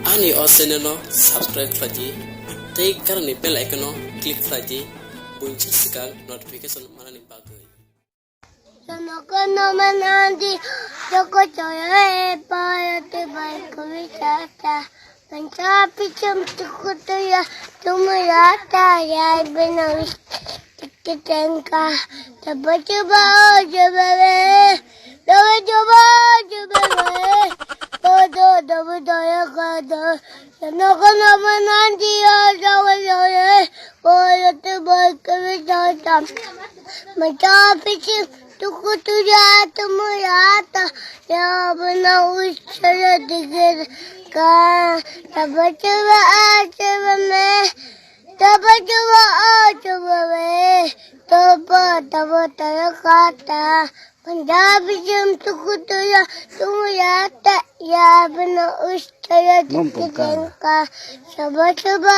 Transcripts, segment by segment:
Ani osene no subscribe khaji. Tei karani bell icon no click khaji. Bunchi sikang notification manani bagoi. Sono manandi joko choya payate bai kavita panchapi chum tukutuya tumurata ya benavis tikitenka tabachuba jabave do daya kada sono manandi joko choya payate bai kavita panchapi chum tukutuya tumurata ya benavis tikitenka tabachuba taya kata Punjabi jam tukutuya tumurata ya bina ustaya dikitenka Tabachuba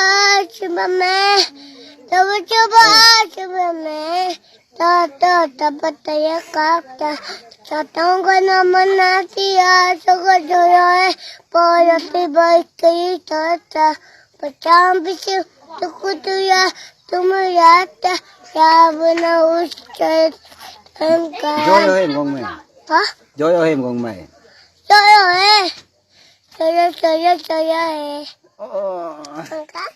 Tata tabataya kata Satonga namanati ya sogajoya Payati baiki tata Pachambisi tukutuya tumurata ya bina ustaya Joyo em con mày. Hả? Joyo em con mày. Joyo em. Joyo em. Oh. Angkat.